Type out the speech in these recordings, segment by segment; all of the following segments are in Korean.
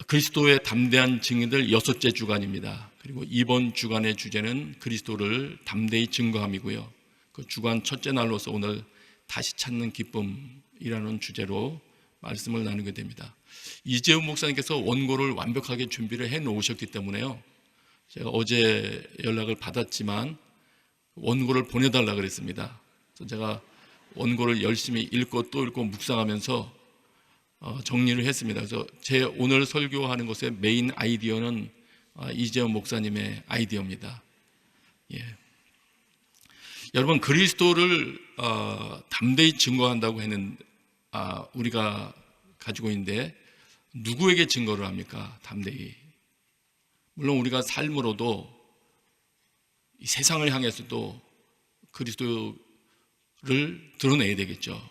그리스도의 담대한 증인들 6째 주간입니다. 그리고 이번 주간의 주제는 그리스도를 담대히 증거함이고요. 그 주간 첫째 날로서 오늘 다시 찾는 기쁨이라는 주제로 말씀을 나누게 됩니다. 이재훈 목사님께서 원고를 완벽하게 준비를 해 놓으셨기 때문에요, 제가 어제 연락을 받았지만 원고를 보내달라 그랬습니다. 그래서 제가 원고를 열심히 읽고 또 읽고 묵상하면서 정리를 했습니다. 그래서 제 오늘 설교하는 것의 메인 아이디어는 이재훈 목사님의 아이디어입니다. 예. 여러분, 그리스도를 담대히 증거한다고 했는 우리가 가지고 있는데, 누구에게 증거를 합니까? 담대히. 물론 우리가 삶으로도 이 세상을 향해서도 그리스도를 드러내야 되겠죠.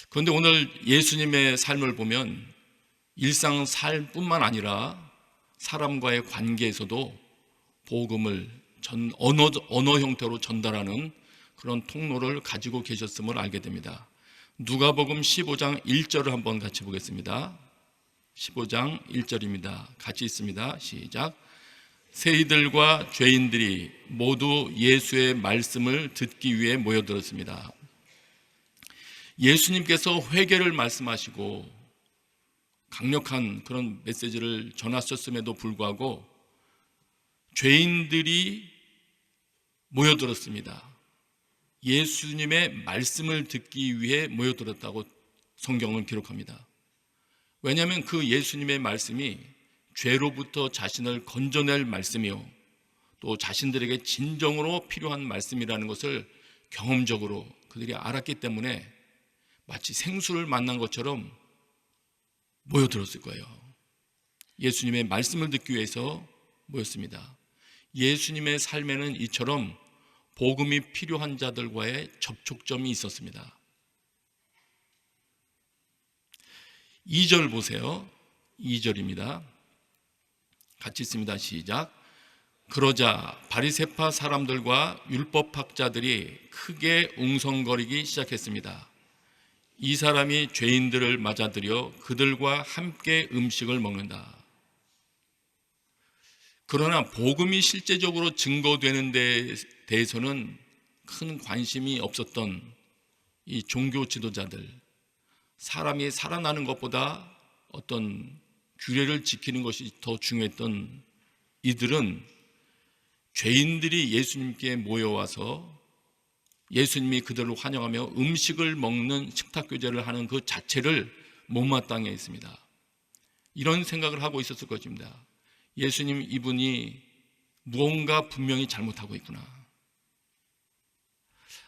그런데 오늘 예수님의 삶을 보면 일상 삶뿐만 아니라 사람과의 관계에서도 복음을 언어 형태로 전달하는 그런 통로를 가지고 계셨음을 알게 됩니다. 누가복음 15장 1절을 한번 같이 보겠습니다. 15장 1절입니다. 같이 있습니다. 시작. 세리들과 죄인들이 모두 예수의 말씀을 듣기 위해 모여들었습니다. 예수님께서 회개를 말씀하시고 강력한 그런 메시지를 전하셨음에도 불구하고 죄인들이 모여들었습니다. 예수님의 말씀을 듣기 위해 모여들었다고 성경은 기록합니다. 왜냐하면 그 예수님의 말씀이 죄로부터 자신을 건져낼 말씀이요, 또 자신들에게 진정으로 필요한 말씀이라는 것을 경험적으로 그들이 알았기 때문에 마치 생수를 만난 것처럼 모여들었을 거예요. 예수님의 말씀을 듣기 위해서 모였습니다. 예수님의 삶에는 이처럼 복음이 필요한 자들과의 접촉점이 있었습니다. 2절 보세요. 2절입니다. 같이 있습니다. 시작. 그러자 바리새파 사람들과 율법학자들이 크게 웅성거리기 시작했습니다. 이 사람이 죄인들을 맞아들여 그들과 함께 음식을 먹는다. 그러나 복음이 실제적으로 증거되는 데 대해서는 큰 관심이 없었던 이 종교 지도자들, 사람이 살아나는 것보다 어떤 규례를 지키는 것이 더 중요했던 이들은 죄인들이 예수님께 모여와서 예수님이 그들을 환영하며 음식을 먹는 식탁교제를 하는 그 자체를 못마땅해 했습니다. 이런 생각을 하고 있었을 것입니다. 예수님, 이분이 무언가 분명히 잘못하고 있구나.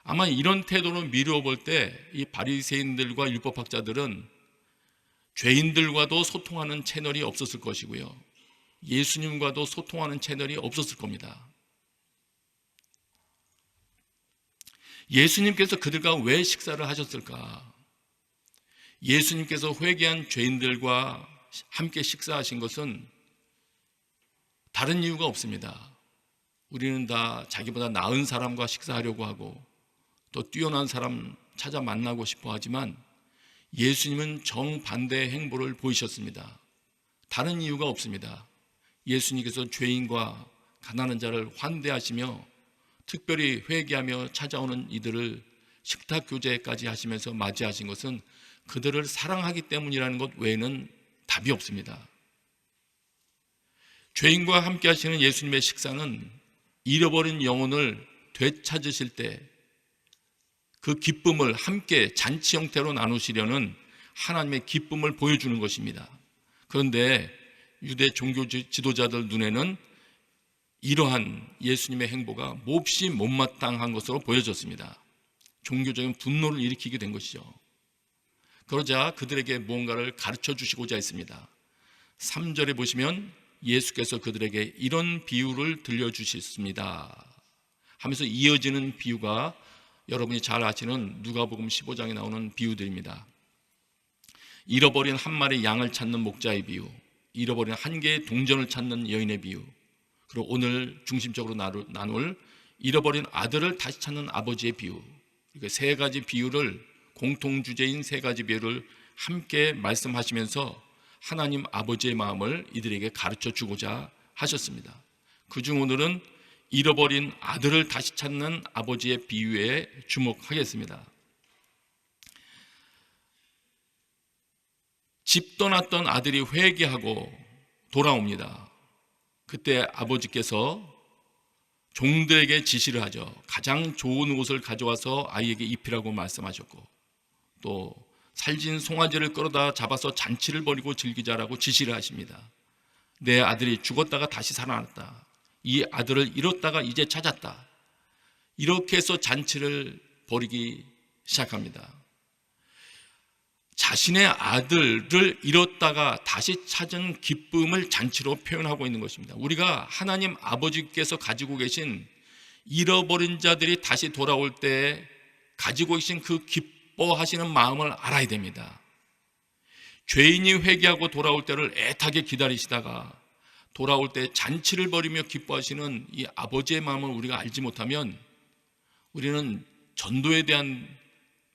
아마 이런 태도로 미루어 볼 때 이 바리새인들과 율법학자들은 죄인들과도 소통하는 채널이 없었을 것이고요, 예수님과도 소통하는 채널이 없었을 겁니다. 예수님께서 그들과 왜 식사를 하셨을까? 예수님께서 회개한 죄인들과 함께 식사하신 것은 다른 이유가 없습니다. 우리는 다 자기보다 나은 사람과 식사하려고 하고 또 뛰어난 사람 찾아 만나고 싶어 하지만 예수님은 정반대의 행보를 보이셨습니다. 다른 이유가 없습니다. 예수님께서 죄인과 가난한 자를 환대하시며 특별히 회개하며 찾아오는 이들을 식탁교제까지 하시면서 맞이하신 것은 그들을 사랑하기 때문이라는 것 외에는 답이 없습니다. 죄인과 함께 하시는 예수님의 식사는 잃어버린 영혼을 되찾으실 때 그 기쁨을 함께 잔치 형태로 나누시려는 하나님의 기쁨을 보여주는 것입니다. 그런데 유대 종교 지도자들 눈에는 이러한 예수님의 행보가 몹시 못마땅한 것으로 보여졌습니다. 종교적인 분노를 일으키게 된 것이죠. 그러자 그들에게 무언가를 가르쳐 주시고자 했습니다. 3절에 보시면 예수께서 그들에게 이런 비유를 들려주셨습니다 하면서 이어지는 비유가 여러분이 잘 아시는 누가복음 15장에 나오는 비유들입니다. 잃어버린 한 마리 양을 찾는 목자의 비유, 잃어버린 한 개의 동전을 찾는 여인의 비유, 그리고 오늘 중심적으로 나눌 잃어버린 아들을 다시 찾는 아버지의 비유, 이렇게 세 가지 비유를, 공통주제인 세 가지 비유를 함께 말씀하시면서 하나님 아버지의 마음을 이들에게 가르쳐 주고자 하셨습니다. 그중 오늘은 잃어버린 아들을 다시 찾는 아버지의 비유에 주목하겠습니다. 집 떠났던 아들이 회개하고 돌아옵니다. 그때 아버지께서 종들에게 지시를 하죠. 가장 좋은 옷을 가져와서 아이에게 입히라고 말씀하셨고, 또 살진 송아지를 끌어다 잡아서 잔치를 벌이고 즐기자라고 지시를 하십니다. 내 아들이 죽었다가 다시 살아났다. 이 아들을 잃었다가 이제 찾았다. 이렇게 해서 잔치를 벌이기 시작합니다. 자신의 아들을 잃었다가 다시 찾은 기쁨을 잔치로 표현하고 있는 것입니다. 우리가 하나님 아버지께서 가지고 계신 잃어버린 자들이 다시 돌아올 때 가지고 계신 그 기뻐하시는 마음을 알아야 됩니다. 죄인이 회개하고 돌아올 때를 애타게 기다리시다가 돌아올 때 잔치를 벌이며 기뻐하시는 이 아버지의 마음을 우리가 알지 못하면 우리는 전도에 대한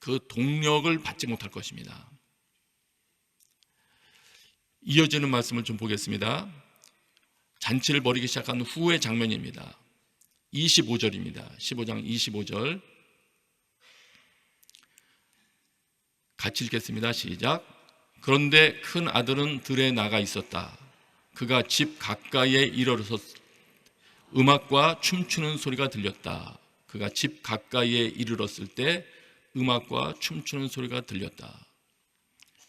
그 동력을 받지 못할 것입니다. 이어지는 말씀을 좀 보겠습니다. 잔치를 벌이기 시작한 후의 장면입니다. 25절입니다. 15장 25절 같이 읽겠습니다. 시작. 그런데 큰 아들은 들에 나가 있었다. 그가 집 가까이에 이르러서 음악과 춤추는 소리가 들렸다. 그가 집 가까이에 이르렀을 때 음악과 춤추는 소리가 들렸다.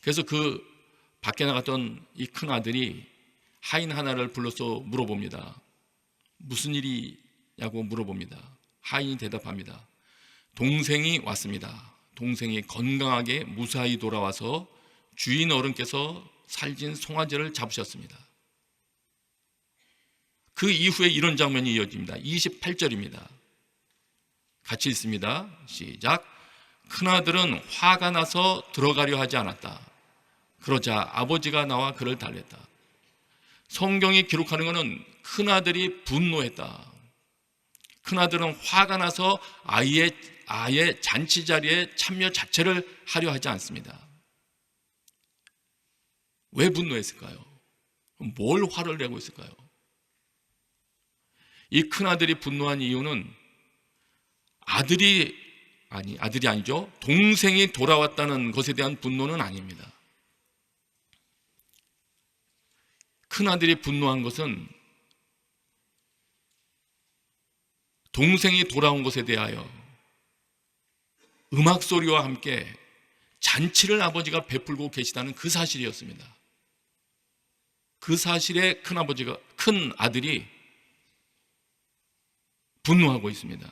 그래서 그 밖에 나갔던 이 큰 아들이 하인 하나를 불러서 물어봅니다. 무슨 일이냐고 물어봅니다. 하인이 대답합니다. 동생이 왔습니다. 동생이 건강하게 무사히 돌아와서 주인 어른께서 살진 송아지를 잡으셨습니다. 그 이후에 이런 장면이 이어집니다. 28절입니다. 같이 읽습니다. 시작. 큰아들은 화가 나서 들어가려 하지 않았다. 그러자 아버지가 나와 그를 달랬다. 성경이 기록하는 것은 큰아들이 분노했다. 큰아들은 화가 나서 아예 잔치 자리에 참여 자체를 하려 하지 않습니다. 왜 분노했을까요? 뭘 화를 내고 있을까요? 이 큰아들이 분노한 이유는 아들이 아니죠. 동생이 돌아왔다는 것에 대한 분노는 아닙니다. 큰아들이 분노한 것은 동생이 돌아온 것에 대하여 음악 소리와 함께 잔치를 아버지가 베풀고 계시다는 그 사실이었습니다. 그 사실에 큰 아들이 분노하고 있습니다.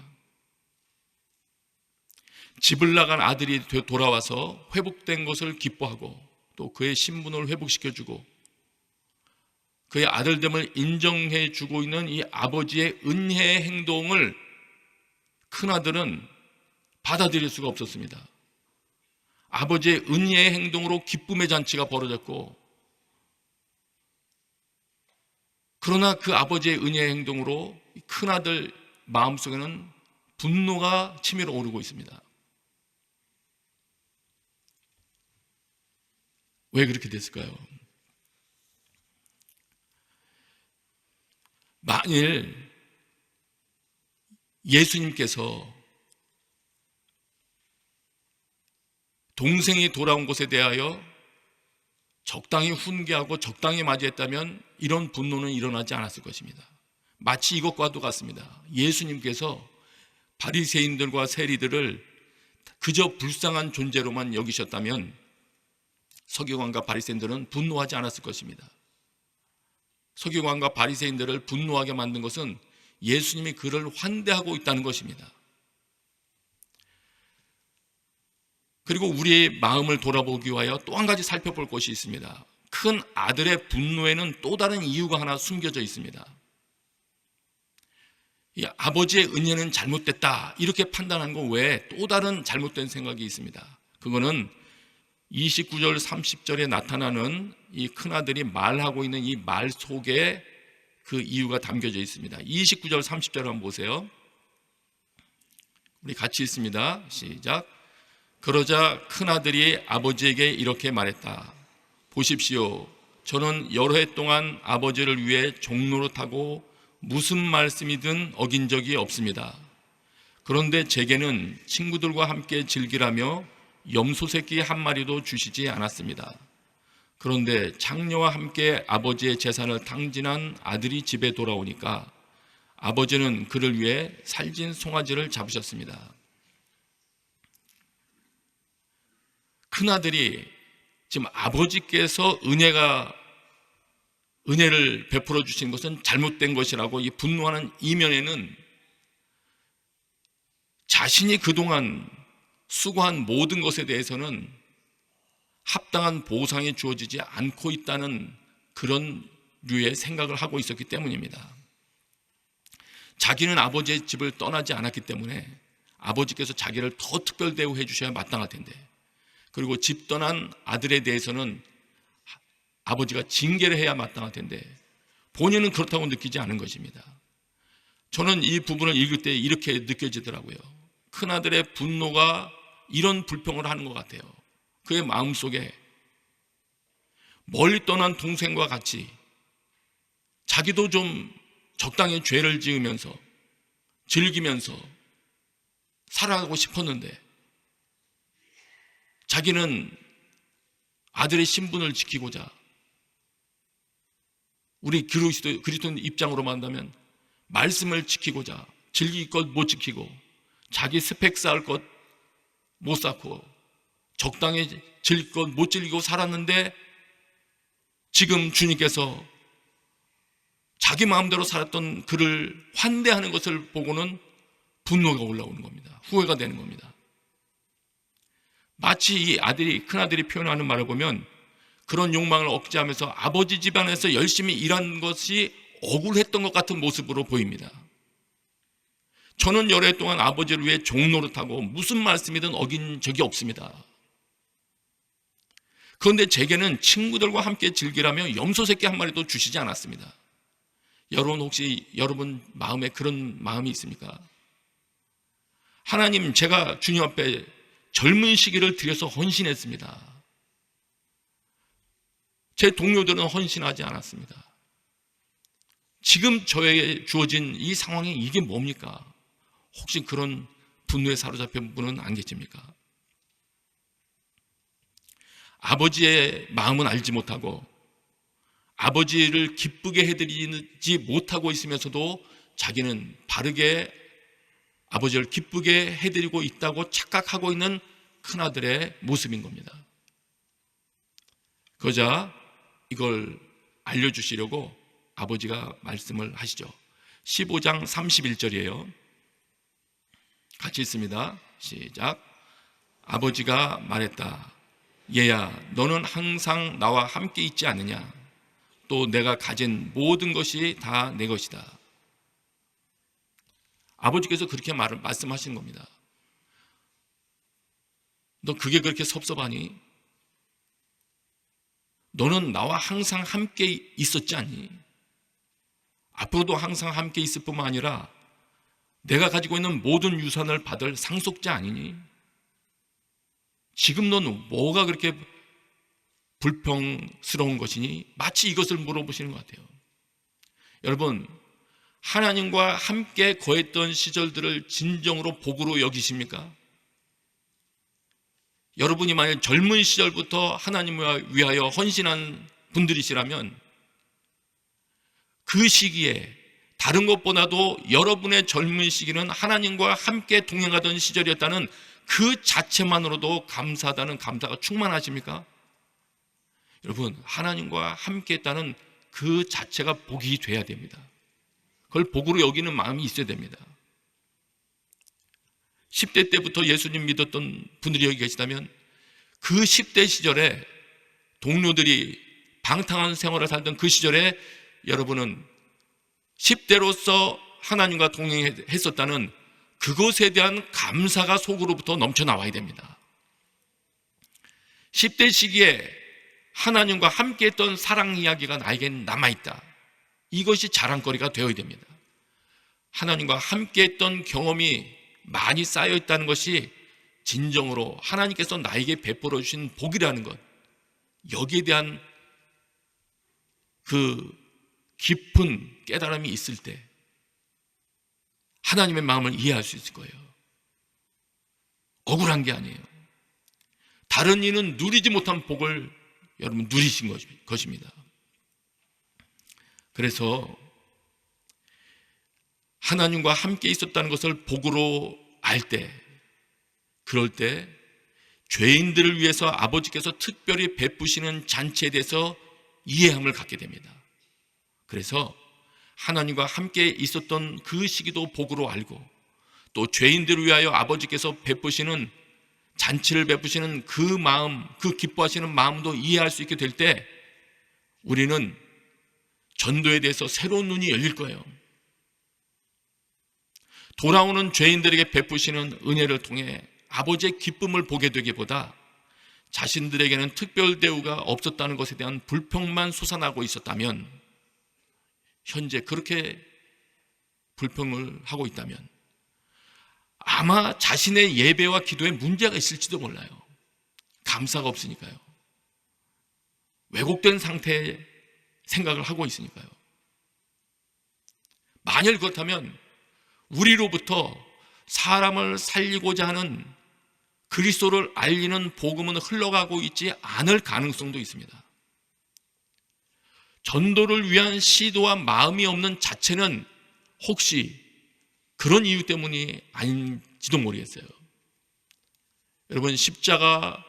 집을 나간 아들이 돌아와서 회복된 것을 기뻐하고 또 그의 신분을 회복시켜주고 그의 아들됨을 인정해주고 있는 이 아버지의 은혜의 행동을 큰아들은 받아들일 수가 없었습니다. 아버지의 은혜의 행동으로 기쁨의 잔치가 벌어졌고, 그러나 그 아버지의 은혜의 행동으로 큰아들 마음속에는 분노가 치밀어 오르고 있습니다. 왜 그렇게 됐을까요? 만일 예수님께서 동생이 돌아온 것에 대하여 적당히 훈계하고 적당히 맞이했다면 이런 분노는 일어나지 않았을 것입니다. 마치 이것과도 같습니다. 예수님께서 바리새인들과 세리들을 그저 불쌍한 존재로만 여기셨다면 서기관과 바리새인들은 분노하지 않았을 것입니다. 서기관과 바리새인들을 분노하게 만든 것은 예수님이 그를 환대하고 있다는 것입니다. 그리고 우리의 마음을 돌아보기 위하여 또 한 가지 살펴볼 것이 있습니다. 큰 아들의 분노에는 또 다른 이유가 하나 숨겨져 있습니다. 이 아버지의 은혜는 잘못됐다 이렇게 판단한 것 외에 또 다른 잘못된 생각이 있습니다. 그거는 29절 30절에 나타나는 이 큰아들이 말하고 있는 이 말 속에 그 이유가 담겨져 있습니다. 29절 30절 한번 보세요. 우리 같이 읽습니다. 시작. 그러자 큰아들이 아버지에게 이렇게 말했다. 보십시오. 저는 여러 해 동안 아버지를 위해 종노릇하고 무슨 말씀이든 어긴 적이 없습니다. 그런데 제게는 친구들과 함께 즐기라며 염소 새끼 한 마리도 주시지 않았습니다. 그런데 장녀와 함께 아버지의 재산을 탕진한 아들이 집에 돌아오니까 아버지는 그를 위해 살진 송아지를 잡으셨습니다. 큰아들이 지금 아버지께서 은혜를 베풀어 주신 것은 잘못된 것이라고 이 분노하는 이면에는 자신이 그동안 수고한 모든 것에 대해서는 합당한 보상이 주어지지 않고 있다는 그런 류의 생각을 하고 있었기 때문입니다. 자기는 아버지의 집을 떠나지 않았기 때문에 아버지께서 자기를 더 특별 대우해 주셔야 마땅할 텐데, 그리고 집 떠난 아들에 대해서는 아버지가 징계를 해야 마땅할 텐데 본인은 그렇다고 느끼지 않은 것입니다. 저는 이 부분을 읽을 때 이렇게 느껴지더라고요. 큰아들의 분노가 이런 불평을 하는 것 같아요. 그의 마음속에 멀리 떠난 동생과 같이 자기도 좀 적당히 죄를 지으면서 즐기면서 살아가고 싶었는데, 자기는 아들의 신분을 지키고자, 우리 그리스도인 입장으로 말한다면 말씀을 지키고자 즐길 것 못 지키고 자기 스펙 쌓을 것 못 쌓고 적당히 즐길 것 못 즐기고 살았는데, 지금 주님께서 자기 마음대로 살았던 그를 환대하는 것을 보고는 분노가 올라오는 겁니다. 후회가 되는 겁니다. 마치 이 큰아들이 표현하는 말을 보면 그런 욕망을 억제하면서 아버지 집안에서 열심히 일한 것이 억울했던 것 같은 모습으로 보입니다. 저는 여러 해 동안 아버지를 위해 종노릇하고 무슨 말씀이든 어긴 적이 없습니다. 그런데 제게는 친구들과 함께 즐기라며 염소 새끼 한 마리도 주시지 않았습니다. 여러분, 혹시 여러분 마음에 그런 마음이 있습니까? 하나님, 제가 주님 앞에 젊은 시기를 들여서 헌신했습니다. 제 동료들은 헌신하지 않았습니다. 지금 저에게 주어진 이 상황이 이게 뭡니까? 혹시 그런 분노에 사로잡힌 분은 안 계십니까? 아버지의 마음은 알지 못하고 아버지를 기쁘게 해드리지 못하고 있으면서도 자기는 바르게 아버지를 기쁘게 해드리고 있다고 착각하고 있는 큰아들의 모습인 겁니다. 그러자 이걸 알려주시려고 아버지가 말씀을 하시죠. 15장 31절이에요. 같이 읽습니다. 시작. 아버지가 말했다. 얘야, 너는 항상 나와 함께 있지 않느냐? 또 내가 가진 모든 것이 다 내 것이다. 아버지께서 그렇게 말씀하시는 겁니다. 너 그게 그렇게 섭섭하니? 너는 나와 항상 함께 있었지 않니? 앞으로도 항상 함께 있을 뿐만 아니라 내가 가지고 있는 모든 유산을 받을 상속자 아니니? 지금 너는 뭐가 그렇게 불평스러운 것이니? 마치 이것을 물어보시는 것 같아요. 여러분, 하나님과 함께 거했던 시절들을 진정으로 복으로 여기십니까? 여러분이 만약 젊은 시절부터 하나님을 위하여 헌신한 분들이시라면 그 시기에 다른 것보다도 여러분의 젊은 시기는 하나님과 함께 동행하던 시절이었다는 그 자체만으로도 감사하다는 감사가 충만하십니까? 여러분, 하나님과 함께 했다는 그 자체가 복이 돼야 됩니다. 그걸 복으로 여기는 마음이 있어야 됩니다. 10대 때부터 예수님 믿었던 분들이 여기 계시다면 그 10대 시절에 동료들이 방탕한 생활을 살던 그 시절에 여러분은 10대로서 하나님과 동행했었다는 그것에 대한 감사가 속으로부터 넘쳐나와야 됩니다. 10대 시기에 하나님과 함께했던 사랑 이야기가 나에겐 남아있다. 이것이 자랑거리가 되어야 됩니다. 하나님과 함께했던 경험이 많이 쌓여있다는 것이 진정으로 하나님께서 나에게 베풀어 주신 복이라는 것, 여기에 대한 그 깊은 깨달음이 있을 때 하나님의 마음을 이해할 수 있을 거예요. 억울한 게 아니에요. 다른 이는 누리지 못한 복을 여러분 누리신 것입니다. 그래서 하나님과 함께 있었다는 것을 복으로 알 때, 그럴 때 죄인들을 위해서 아버지께서 특별히 베푸시는 잔치에 대해서 이해함을 갖게 됩니다. 그래서 하나님과 함께 있었던 그 시기도 복으로 알고, 또 죄인들을 위하여 아버지께서 베푸시는 잔치를 베푸시는 그 마음, 그 기뻐하시는 마음도 이해할 수 있게 될 때 우리는 전도에 대해서 새로운 눈이 열릴 거예요. 돌아오는 죄인들에게 베푸시는 은혜를 통해 아버지의 기쁨을 보게 되기보다 자신들에게는 특별 대우가 없었다는 것에 대한 불평만 솟아나고 있었다면, 현재 그렇게 불평을 하고 있다면 아마 자신의 예배와 기도에 문제가 있을지도 몰라요. 감사가 없으니까요. 왜곡된 상태의 생각을 하고 있으니까요. 만일 그렇다면 우리로부터 사람을 살리고자 하는 그리스도를 알리는 복음은 흘러가고 있지 않을 가능성도 있습니다. 전도를 위한 시도와 마음이 없는 자체는 혹시 그런 이유 때문이 아닌지도 모르겠어요. 여러분, 십자가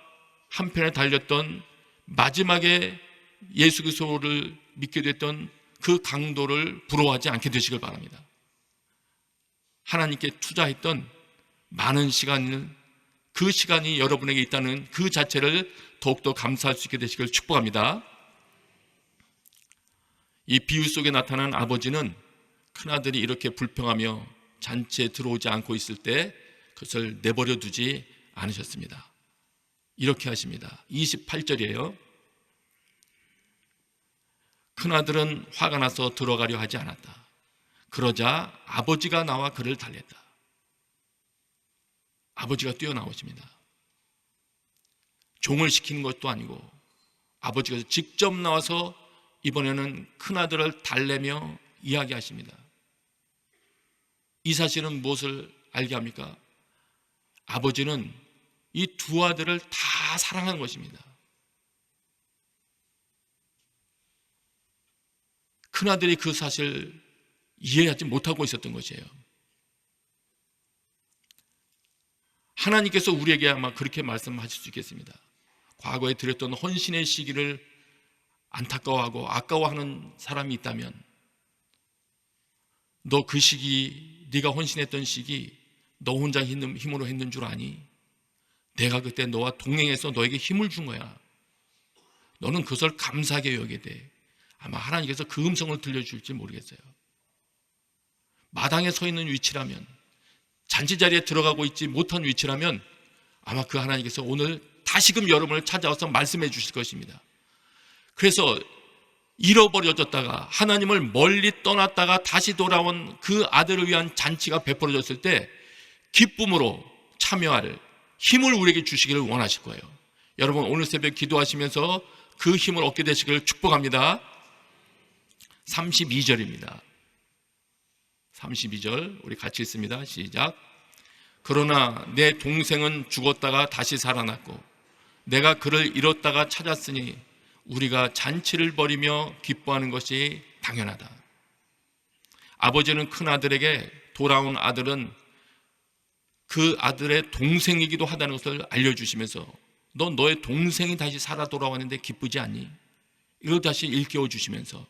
한편에 달렸던 마지막에 예수 그리스도를 믿게 됐던 그 강도를 부러워하지 않게 되시길 바랍니다. 하나님께 투자했던 많은 시간을, 그 시간이 여러분에게 있다는 그 자체를 더욱더 감사할 수 있게 되시길 축복합니다. 이 비유 속에 나타난 아버지는 큰아들이 이렇게 불평하며 잔치에 들어오지 않고 있을 때 그것을 내버려 두지 않으셨습니다. 이렇게 하십니다. 28절이에요. 큰아들은 화가 나서 들어가려 하지 않았다. 그러자 아버지가 나와 그를 달랬다. 아버지가 뛰어나오십니다. 종을 시키는 것도 아니고 아버지가 직접 나와서 이번에는 큰아들을 달래며 이야기하십니다. 이 사실은 무엇을 알게 합니까? 아버지는 이 두 아들을 다 사랑하는 것입니다. 큰아들이 그 사실을 이해하지 못하고 있었던 것이에요. 하나님께서 우리에게 아마 그렇게 말씀하실 수 있겠습니다. 과거에 드렸던 헌신의 시기를 안타까워하고 아까워하는 사람이 있다면, 너 그 시기, 네가 헌신했던 시기 너 혼자 힘으로 했는 줄 아니? 내가 그때 너와 동행해서 너에게 힘을 준 거야. 너는 그것을 감사하게 여기게 돼. 아마 하나님께서 그 음성을 들려줄지 모르겠어요. 마당에 서 있는 위치라면, 잔치 자리에 들어가고 있지 못한 위치라면 아마 그 하나님께서 오늘 다시금 여러분을 찾아와서 말씀해 주실 것입니다. 그래서 잃어버려졌다가 하나님을 멀리 떠났다가 다시 돌아온 그 아들을 위한 잔치가 베풀어졌을 때 기쁨으로 참여할 힘을 우리에게 주시기를 원하실 거예요. 여러분, 오늘 새벽 기도하시면서 그 힘을 얻게 되시기를 축복합니다. 32절입니다. 32절 우리 같이 읽습니다. 시작. 그러나 내 동생은 죽었다가 다시 살아났고 내가 그를 잃었다가 찾았으니 우리가 잔치를 벌이며 기뻐하는 것이 당연하다. 아버지는 큰 아들에게 돌아온 아들은 그 아들의 동생이기도 하다는 것을 알려주시면서 너 너의 동생이 다시 살아 돌아왔는데 기쁘지 않니? 이걸 다시 일깨워 주시면서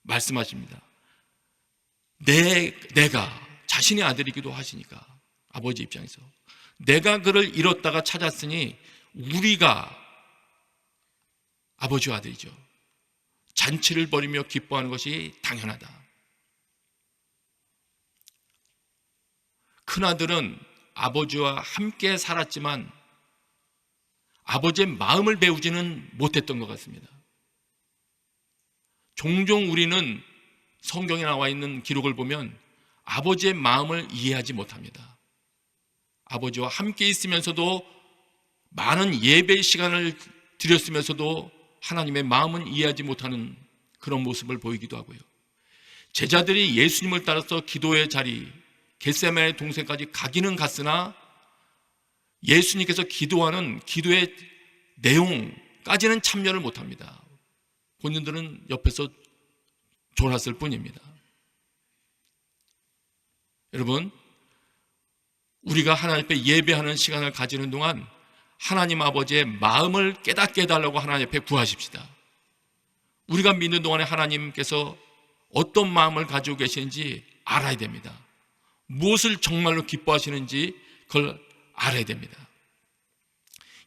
말씀하십니다. 내가 자신의 아들이기도 하시니까 아버지 입장에서 내가 그를 잃었다가 찾았으니 우리가 아버지와 아들이죠. 잔치를 벌이며 기뻐하는 것이 당연하다. 큰아들은 아버지와 함께 살았지만 아버지의 마음을 배우지는 못했던 것 같습니다. 종종 우리는 성경에 나와 있는 기록을 보면 아버지의 마음을 이해하지 못합니다. 아버지와 함께 있으면서도 많은 예배 시간을 드렸으면서도 하나님의 마음은 이해하지 못하는 그런 모습을 보이기도 하고요. 제자들이 예수님을 따라서 기도의 자리 겟세마네 동산까지 가기는 갔으나 예수님께서 기도하는 기도의 내용까지는 참여를 못합니다. 본인들은 옆에서 졸았을 뿐입니다. 여러분, 우리가 하나님 앞에 예배하는 시간을 가지는 동안 하나님 아버지의 마음을 깨닫게 해달라고 하나님 앞에 구하십시다. 우리가 믿는 동안에 하나님께서 어떤 마음을 가지고 계시는지 알아야 됩니다. 무엇을 정말로 기뻐하시는지 그걸 알아야 됩니다.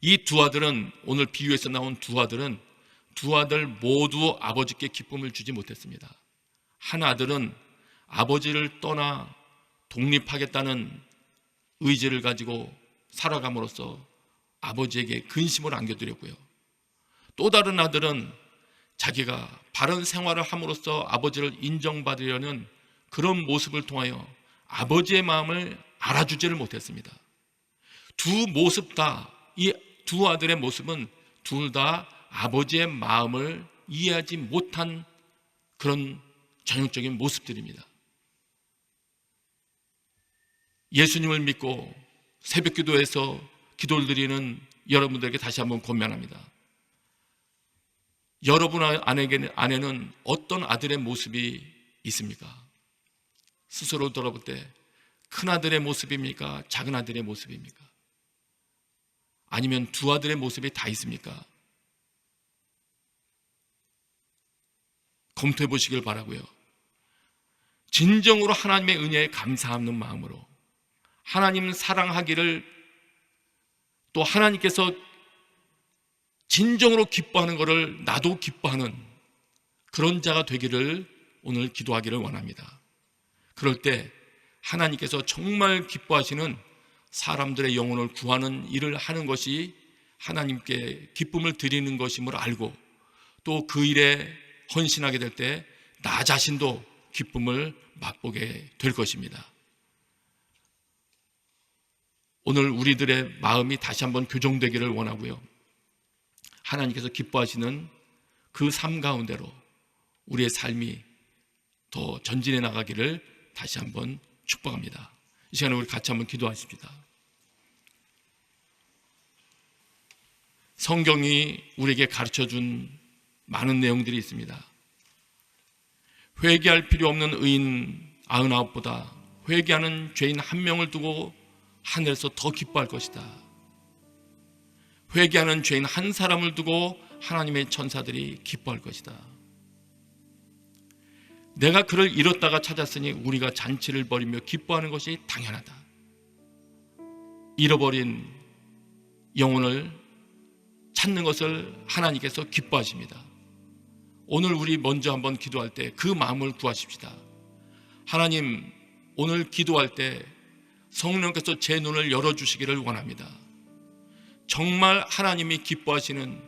이 두 아들은, 오늘 비유에서 나온 두 아들은 두 아들 모두 아버지께 기쁨을 주지 못했습니다. 한 아들은 아버지를 떠나 독립하겠다는 의지를 가지고 살아감으로써 아버지에게 근심을 안겨드렸고요. 또 다른 아들은 자기가 바른 생활을 함으로써 아버지를 인정받으려는 그런 모습을 통하여 아버지의 마음을 알아주지를 못했습니다. 두 모습 다, 이 두 아들의 모습은 둘 다 아버지의 마음을 이해하지 못한 그런 전형적인 모습들입니다. 예수님을 믿고 새벽 기도에서 기도를 드리는 여러분들에게 다시 한번 권면합니다. 여러분 안에는 어떤 아들의 모습이 있습니까? 스스로 돌아볼 때 큰 아들의 모습입니까? 작은 아들의 모습입니까? 아니면 두 아들의 모습이 다 있습니까? 검토해 보시길 바라고요. 진정으로 하나님의 은혜에 감사하는 마음으로 하나님 사랑하기를, 또 하나님께서 진정으로 기뻐하는 것을 나도 기뻐하는 그런 자가 되기를 오늘 기도하기를 원합니다. 그럴 때 하나님께서 정말 기뻐하시는 사람들의 영혼을 구하는 일을 하는 것이 하나님께 기쁨을 드리는 것임을 알고, 또 그 일에 헌신하게 될 때 나 자신도 기쁨을 맛보게 될 것입니다. 오늘 우리들의 마음이 다시 한번 교정되기를 원하고요. 하나님께서 기뻐하시는 그 삶 가운데로 우리의 삶이 더 전진해 나가기를 다시 한번 축복합니다. 이 시간에 우리 같이 한번 기도하십시다. 성경이 우리에게 가르쳐준 많은 내용들이 있습니다. 회개할 필요 없는 의인 99보다 회개하는 죄인 1명을 두고 하늘에서 더 기뻐할 것이다. 회개하는 죄인 한 사람을 두고 하나님의 천사들이 기뻐할 것이다. 내가 그를 잃었다가 찾았으니 우리가 잔치를 벌이며 기뻐하는 것이 당연하다. 잃어버린 영혼을 찾는 것을 하나님께서 기뻐하십니다. 오늘 우리 먼저 한번 기도할 때 그 마음을 구하십시다. 하나님, 오늘 기도할 때 성령께서 제 눈을 열어주시기를 원합니다. 정말 하나님이 기뻐하시는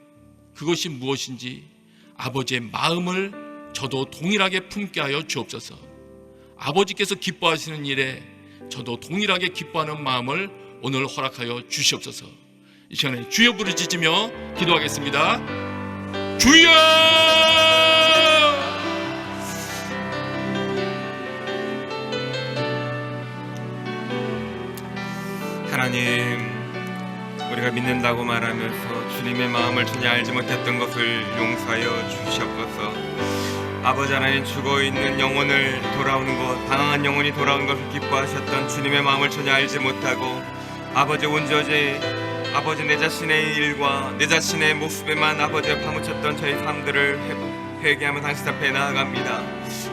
그것이 무엇인지 아버지의 마음을 저도 동일하게 품게 하여 주옵소서. 아버지께서 기뻐하시는 일에 저도 동일하게 기뻐하는 마음을 오늘 허락하여 주시옵소서. 이 시간에 주여 부르짖으며 기도하겠습니다. 주여! 하나님, 우리가 믿는다고 말하면서 주님의 마음을 전혀 알지 못했던 것을 용서하여 주시옵소서. 아버지 하나님, 죽어있는 영혼을 돌아오는 것, 방황한 영혼이 돌아오는 것을 기뻐하셨던 주님의 마음을 전혀 알지 못하고 아버지 온전히 아버지 내 자신의 일과 내 자신의 모습에만 아버지가 파묻혔던 저희 삶들을 회개하며 당신 앞에 나아갑니다.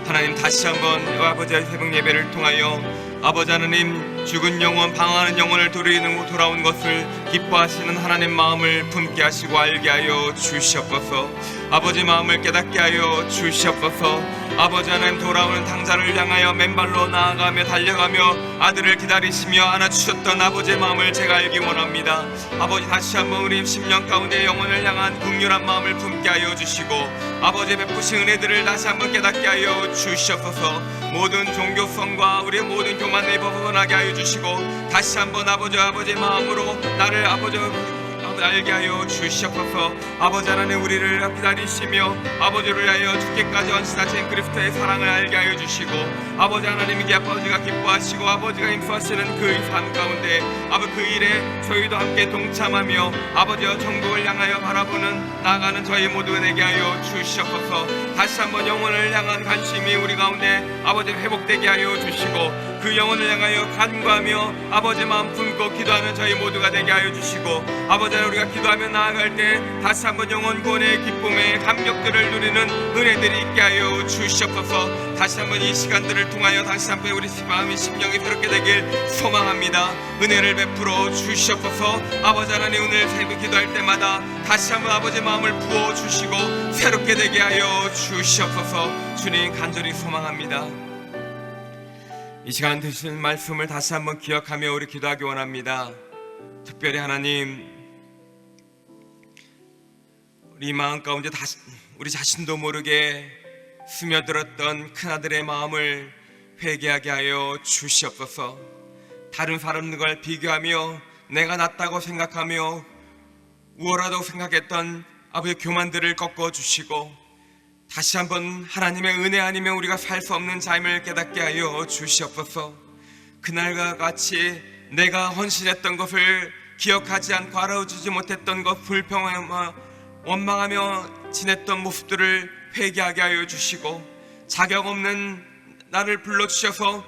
하나님, 다시 한번 아버지의 새벽 예배를 통하여 아버지 하나님, 죽은 영혼, 방황하는 영혼을 돌아온 것을 기뻐하시는 하나님 마음을 품게 하시고 알게 하여 주시옵소서. 아버지 마음을 깨닫게 하여 주시옵소서. 아버지 하나님, 돌아오는 당자를 향하여 맨발로 나아가며 달려가며 아들을 기다리시며 안아주셨던 아버지의 마음을 제가 알기 원합니다. 아버지, 다시 한번 우리 심령 가운데 영혼을 향한 긍휼한 마음을 품게 하여 주시고 아버지의 베푸신 은혜들을 다시 한번 깨닫게 하여 주시옵소서. 모든 종교성과 우리의 모든 교만을 벗어나게 하여 주시고 다시 한번 아버지의 마음으로 나를 아버지 알게 하여 주시옵소서. 아버지 하나님 우리를 기다리시며 아버지를 위하여 죽기까지 헌신하신 그리스도의 사랑을 알게 하여 주시고 아버지 하나님께 아버지가 기뻐하시고 아버지가 힘쓰시는 그 삶 가운데 아버지 그 일에 저희도 함께 동참하며 아버지와 천국을 향하여 바라보는 나아가는 저희 모두가 되게 하여 주시옵소서. 다시 한번 영혼을 향한 관심이 우리 가운데 아버지 회복되게 하여 주시고 그 영혼을 향하여 간구하며 아버지 마음 품고 기도하는 저희 모두가 되게 하여 주시고 아버지 우리가 기도하며 나아갈 때 다시 한번 영혼 구원의 기쁨의 감격들을 누리는 은혜들이 있게 하여 주시옵소서. 다시 한번 이 시간들을 통하여 다시 한번 우리 마음이 심령이 새롭게 되길 소망합니다. 은혜를 베풀어 주시옵소서. 아버지 하나님 오늘 새벽 기도할 때마다 다시 한번 아버지 마음을 부어 주시고 새롭게 되게 하여 주시옵소서. 주님 간절히 소망합니다. 이 시간 드시는 말씀을 다시 한번 기억하며 우리 기도하기 원합니다. 특별히 하나님 우리 마음 가운데 다시 우리 자신도 모르게 스며들었던 큰아들의 마음을 회개하게 하여 주시옵소서. 다른 사람들과 비교하며 내가 낫다고 생각하며 우월하다고 생각했던 아버지의 교만들을 꺾어주시고 다시 한번 하나님의 은혜 아니면 우리가 살 수 없는 삶을 깨닫게 하여 주시옵소서. 그날과 같이 내가 헌신했던 것을 기억하지 않고 알아주지 못했던 것 불평하며 원망하며 지냈던 모습들을 회개하게 하여 주시고 자격 없는 나를 불러주셔서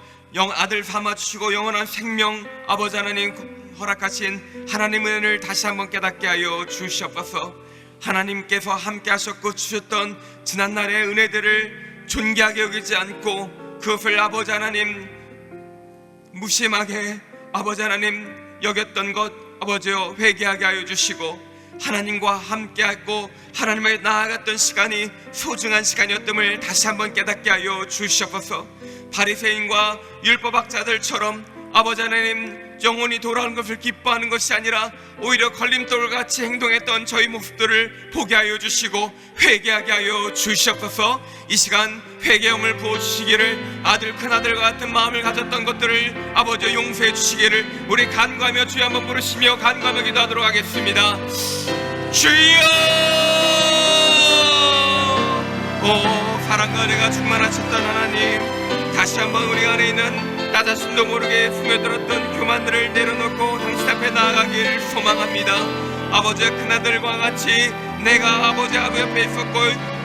아들 삼아주시고 영원한 생명 아버지 하나님 허락하신 하나님의 은혜를 다시 한번 깨닫게 하여 주시옵소서. 하나님께서 함께 하셨고 주셨던 지난날의 은혜들을 존귀하게 여기지 않고 그것을 아버지 하나님 무심하게 아버지 하나님 여겼던 것 아버지여 회개하게 하여 주시고 하나님과 함께하고 하나님의 나아갔던 시간이 소중한 시간이었음을 다시 한번 깨닫게 하여 주시옵소서. 바리새인과 율법학자들처럼 아버지 하나님 영혼이 돌아오는 것을 기뻐하는 것이 아니라 오히려 걸림돌같이 행동했던 저희 모습들을 보게 하여 주시고 회개하게 하여 주시옵소서. 이 시간 회개함을 부어주시기를 아들 큰아들과 같은 마음을 가졌던 것들을 아버지 용서해 주시기를 우리 간구하며 주여 한번 부르시며 간구하며 기도하도록 하겠습니다. 주여 오 사랑과 은혜가 충만하셨던 하나님 다시 한번 우리 안에 있는 나 자신도 모르게 스며들었던 교만들을 내려놓고 당신 앞에 나아가길 소망합니다. 아버지의 큰아들과 같이 내가 아버지 옆에 있었고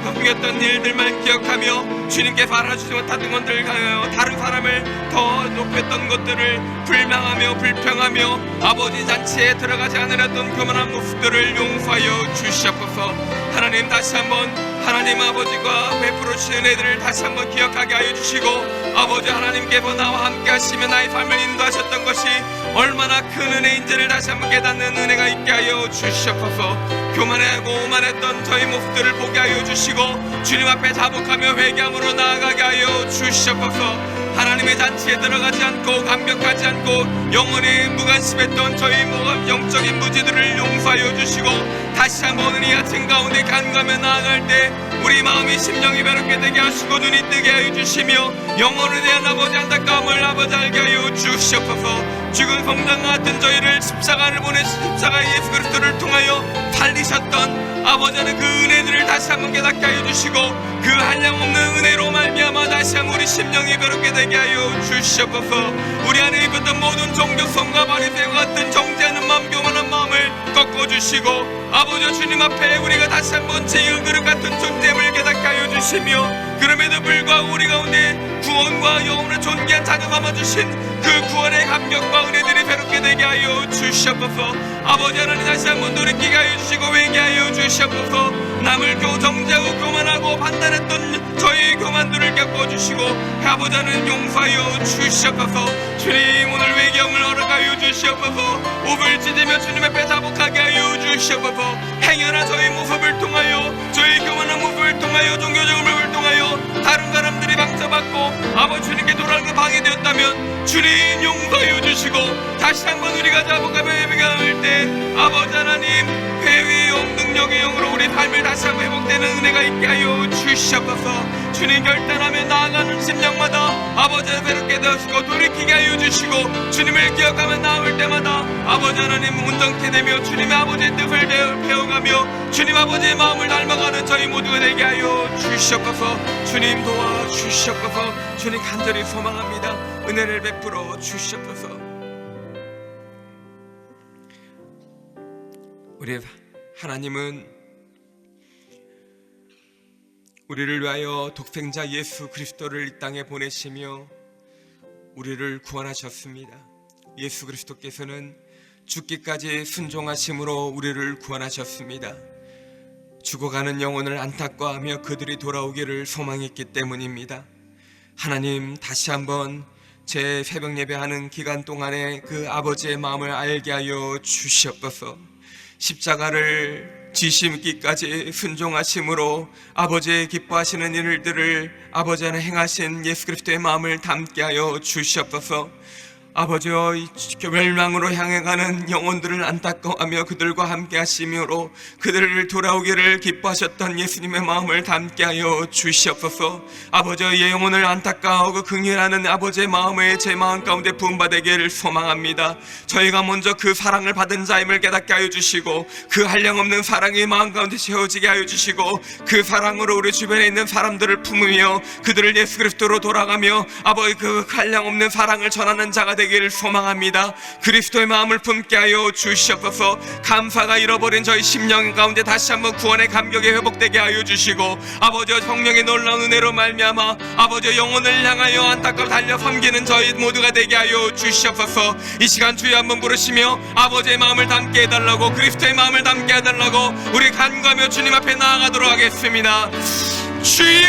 겪었던 일들만 기억하며 주님께서 알아주지 못하던 것들을 가요 다른 사람을 더 높였던 것들을 불망하며 불평하며 아버지 잔치에 들어가지 않으렸던 교만한 모습들을 용서하여 주시옵소서. 하나님 다시 한번 하나님 아버지가 베풀어 주신 은혜들을 다시 한번 기억하게 하여 주시고 아버지 하나님께서 나와 함께 하시며 나의 삶을 인도하셨던 것이 얼마나 큰 은혜인지를 다시 한번 깨닫는 은혜가 있게 하여 주시옵소서. 교만하고 오만했던 저희 모습들을 보게 하여 주시고 주님 앞에 자복하며 회개함으로 나아가게 하여 주시옵소서. 하나님의 잔치에 들어가지 않고 감격하지 않고 영원히 무관심했던 저희 영적인 무지들을 용서하여 주시고 다시 한번 이 아침 가운데 간구하며 나아갈 때 우리 마음이 심령이 괴롭게 되게 하시고 눈이 뜨게 하여 주시며 영혼에 대한 아버지 안타까움을 아버지 알게 하여 주시옵소서. 죽은 성장 같은 저희를 십자가를 보내신 십자가 예수 그리스도를 통하여 살리셨던 아버지는 그 은혜들을 다시 한번 깨닫게 하여 주시고 그 한량없는 은혜로 말미암아 다시 한번 우리 심령이 괴롭게 되게 하여 주시옵소서. 우리 안에 입었던 모든 종교성과 바리새인과 같은 정죄하는 마음 교만한 마음을 꺾어주시고 아버지 주님 앞에 우리가 다시 한번 제 그릇 같은 존재임을 깨닫게 하여 주시며 그럼에도 불구하고 우리 가운데 구원과 영혼을 존귀한 자녀 삼아주신 그 구원의 감격과 은혜들이 새롭게 되게 하여 주시옵소서. 아버지 하나님 다시 한번 돌이키게 하여 주시고 회개하여 주시옵소서. 남을 정죄하고 교만하고 판단했던 저희 교만들을 겪어주시고 아버지 하나님 용서하여 주시옵소서. 주님 오늘 회개함을 허락하여 주시옵소서. 옷을 찢으며 주님 앞에 자복하게 하여 주시옵소서. 행여나 저희 모습을 통하여 저희 교만한 모습을 통하여 종교적인 모습을 통하여 다른 사람들이 방쳐받고 아버지 주님께 돌아가는 방해되었다면 주님 용서하여 주시고 다시 한번 우리가 자복하며 회개할 때 아버지 하나님 회의 없는 능력의 영으로 우리 삶을 다시 한번 회복되는 은혜가 있게 하여 주시옵소서. 주님 결단하며 나아가는 심령마다 아버지의 새롭게 되시고 돌이키게 하여 주시고, 주님을 기억하며 나올 때마다 아버지 하나님 온전케 되며 주님의 아버지의 뜻을 배워가며 주님 아버지의 마음을 닮아가는 저희 모두가 되게 하여 주시옵소서. 주님 도와주시옵소서. 주님 간절히 소망합니다. 은혜를 베풀어 주시옵소서. 우리 하나님은 우리를 위하여 독생자 예수 그리스도를 이 땅에 보내시며 우리를 구원하셨습니다. 예수 그리스도께서는 죽기까지 순종하심으로 우리를 구원하셨습니다. 죽어가는 영혼을 안타까워하며 그들이 돌아오기를 소망했기 때문입니다. 하나님, 다시 한번 제 새벽 예배하는 기간 동안에 그 아버지의 마음을 알게 하여 주시옵소서. 십자가를 지심기까지 순종하심으로 아버지의 기뻐하시는 일들을 아버지 안에 행하신 예수 그리스도의 마음을 담게 하여 주시옵소서. 아버지여, 멸망으로 향해가는 영혼들을 안타까워하며 그들과 함께 하심으로 그들을 돌아오기를 기뻐하셨던 예수님의 마음을 담게 하여 주시옵소서. 아버지여, 이 영혼을 안타까워하고 긍휼하는 아버지의 마음에 제 마음 가운데 부음받기를 소망합니다. 저희가 먼저 그 사랑을 받은 자임을 깨닫게 하여 주시고, 그 한량없는 사랑이 마음 가운데 채워지게 하여 주시고, 그 사랑으로 우리 주변에 있는 사람들을 품으며 그들을 예수 그리스도로 돌아가며 아버지 그 한량없는 사랑을 전하는 자가 되기를 소망합니다. 그리스도의 마음을 품게 하여 주시옵소서. 감사가 잃어버린 저희 심령 가운데 다시 한번 구원의 감격이 회복되게 하여 주시고, 아버지여, 성령의 놀라운 은혜로 말미암아 아버지여, 영혼을 향하여 안타깝게 달려 섬기는 저희 모두가 되게 하여 주시옵소서. 이 시간 주여 한번 부르시며 아버지의 마음을 담게 해달라고, 그리스도의 마음을 담게 해달라고 우리 간구하며 주님 앞에 나아가도록 하겠습니다. 주여!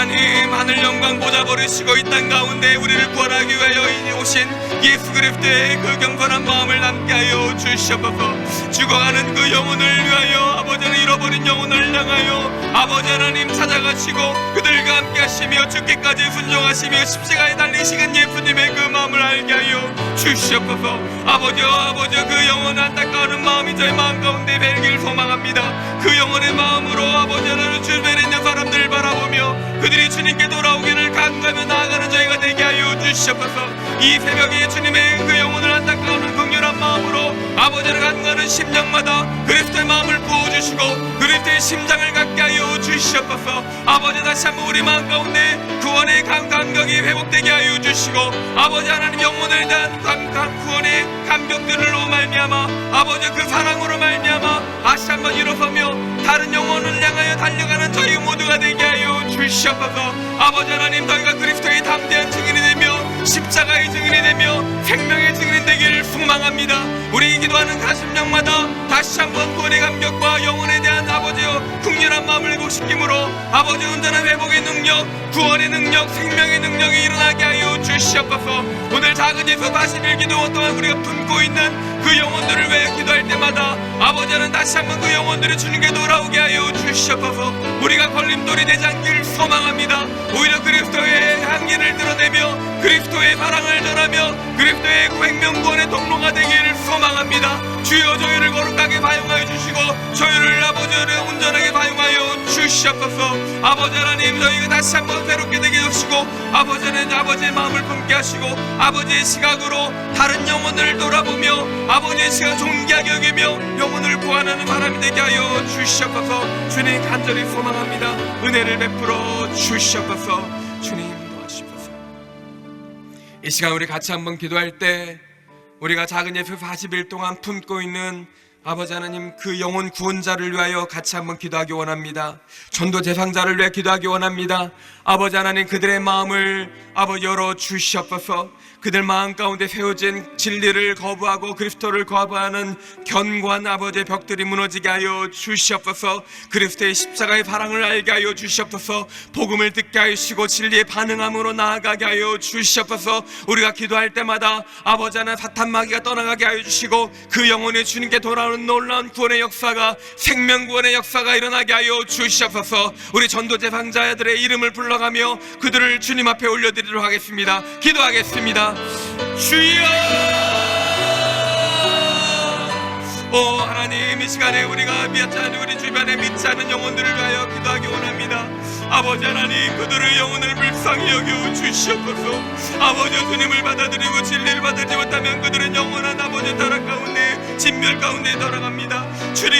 하나님, 하늘 영광 보좌 버리시고 이 땅 가운데 우리를 구원하기 위하여 오신 예수 그리스도의 그 경건한 마음을 담게 하여 주시옵소서. 죽어가는 그 영혼을 위하여, 아버지는 잃어버린 영혼을 향하여 아버지 하나님 찾아가시고 그들과 함께 하시며 죽기까지 순종하시며 십자가에 달리시는 예수님의 그 마음을 알게 하여 주시옵소서. 아버지여, 그 영혼 안타까워하는 마음이 저희 마음 가운데 배기를 소망합니다. 그 영혼의 마음으로 아버지 하나님 주변에 있는 사람들을 바라보며 그들이 주님께 돌아오기를 간구하며 나아가는 저희가 되게 하여 주시옵소서. 이 새벽에 주님의 그 영혼을 안타까워하는 긍휼한 마음으로 아버지를 간구하는 심령마다 그리스도의 마음을 부어주시고 그리스도의 심장을 갖게 하여 주시옵소서. 아버지, 다시 한번 우리 마음 가운데 구원의 감격이 회복되게 하여 주시고, 아버지 하나님 영혼에 대한 구원의 감격들로 말미암아 아버지 그 사랑으로 말미암아 다시 한번 일어서며 다른 영혼을 향하여 달려가는 저희 모두가 되게 하여 주시옵소서. 아버지 하나님, 저희가 그리스도의 담대한 증인이 되며 십자가의 증인이 되며 생명의 증인이 되기를 소망합니다. 우리 기도하는 가심령마다 다시 한번 구원의 감격과 영혼에 대한 아버지여 긍휼한 마음을 회복시킴으로 아버지 온전한 회복의 능력, 구원의 능력, 생명의 능력이 일어나게 하여 주시옵소서. 오늘 작은 예수 41 기도 동안 우리가 품고 있는 그 영혼들을 위해 기도할 때마다 아버지는 다시 한번 그 영혼들이 주님께 돌아오게 하여 주시옵소서. 우리가 걸림돌이 되지 않기를 소망합니다. 오히려 그리스도의 향기를 드러내며 그리스도의 사랑을 전하며 그리스도의 생명구원의 통로가 되기를 소망합니다. 주여, 저희를 거룩하게 사용하여 주시고 저희를 아버지를 온전하게 사용하여 주시옵소서. 아버지 하나님, 저희가 다시 한번 새롭게 되게 해주시고 아버지는 아버지의 마음을 품게 하시고 아버지의 시각으로 다른 영혼을 돌아보며 아버지의 시각 존귀하게 여기며 영혼을 구원하는 사람이 되게 하여 주시옵소서. 주님 간절히 소망합니다. 은혜를 베풀어 주시옵소서. 주님 도와주시옵소서. 이 시간 우리 같이 한번 기도할 때 우리가 작은 예수 40일 동안 품고 있는 아버지 하나님 그 영혼 구원자를 위하여 같이 한번 기도하기 원합니다. 전도 대상자를 위해 기도하기 원합니다. 아버지 하나님, 그들의 마음을 아버지 열어 주시옵소서. 그들 마음 가운데 세워진 진리를 거부하고 그리스도를 거부하는 견고한 아버지의 벽들이 무너지게 하여 주시옵소서. 그리스도의 십자가의 사랑을 알게 하여 주시옵소서. 복음을 듣게 하시고 진리에 반응함으로 나아가게 하여 주시옵소서. 우리가 기도할 때마다 아버지 하나님 사탄 마귀가 떠나가게 하여 주시고 그 영혼이 주님께 돌아오는 놀라운 구원의 역사가, 생명 구원의 역사가 일어나게 하여 주시옵소서. 우리 전도 대상자들의 이름을 불러가며 그들을 주님 앞에 올려드리도록 하겠습니다. 기도하겠습니다. 주여, 하나님, 이 시간에 우리가 믿지 않는 우리 주변에 믿지 않는 영혼들을 위하여 기도하기 원합니다. 아버지 하나님, 그들의 영혼을 불쌍히 여겨 주시옵소서. 아버지, 주님을 받아들이고 진리를 받지 못하면 그들은 영원한 아버지 타락 가운데, 진멸 가운데 돌아갑니다. 주님,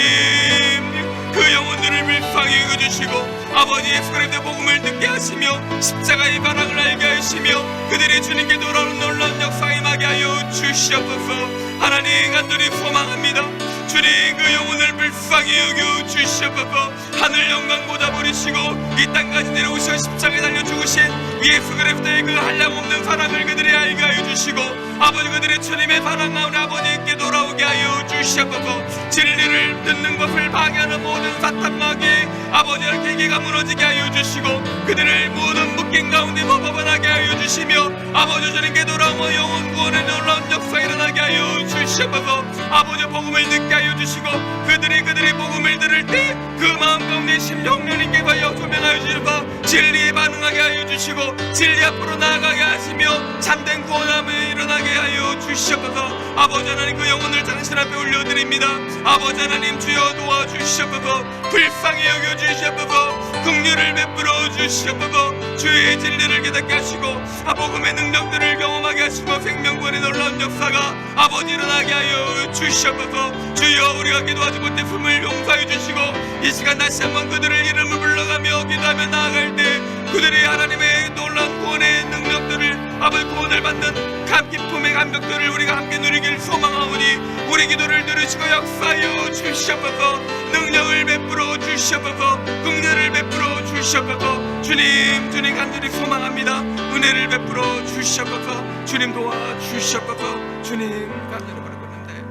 그 영혼들을 불쌍히 여겨주시고 아버지 예수 그리스도의 복음을 듣게 하시며 십자가의 반항을 알게 하시며 그들이 주님께 돌아오는 놀라운 역사에 임하게 하여 주시옵소서. 하나님, 간절히 소망합니다. 주님, 그 영혼을 불쌍히 여겨 주시옵소서. 하늘 영광 보다 버리시고 이 땅까지 내려오셔 십자가에 달려 죽으신 예수 그리스도의 그 한량없는 사랑을 그들이 알게 하여 주시고 아버지, 그들의 주님의 사랑 가운데 아버지께 돌아오게 하여 주시옵소서. 진리를 듣는 것을 방해하는 모든 사탄 마귀의 아버지의 계기가 무너지게 하여 주시고 그들을 모든 묶임 가운데 벗어나게 하여 주시며 아버지, 주님께 돌아오며 영혼 구원의 놀라운 역사 일어나게 하여 주시옵소서. 아버지, 복음을 듣게 하여 주시고 그들이 복음을 들을 때 그 마음 가운데 심령님께서 소명하여 주시고 진리에 반응하게 하여 주시고 진리 앞으로 나아가게 하시며 참된 구원함을 일어나게 하여 주시옵소서. 아버지 하나님, 그 영혼을 당신 앞에 올려드립니다. 아버지 하나님, 주여 도와주시옵소서. 불쌍히 여겨주시옵소서. 긍휼을 베풀어 주시옵소서. 주의 진리를 깨닫게 하시고 복음의 능력들을 경험하게 하시고 생명권의 놀라운 역사가 아버지 일어나게 하여 주시옵소서. 주여, 우리가 기도하지 못했음을 용서해 주시고 이 시간 다시 한번 그들의 이름을 불러가며 기도하며 나아갈 때 그들이 하나님의 놀라운 구원의 능력들을 아버지 구원을 받는 기쁨의 감격들을 우리가 함께 누리길 소망하오니 우리 기도를 들으시고 역사하여 주시옵소서. 능력을 베풀어 주시옵소서. 긍휼을 베풀어 주시옵소서. 주님 간절히 소망합니다. 은혜를 베풀어 주시옵소서. 주님 도와주시옵소서. 주님 간절히 부르는데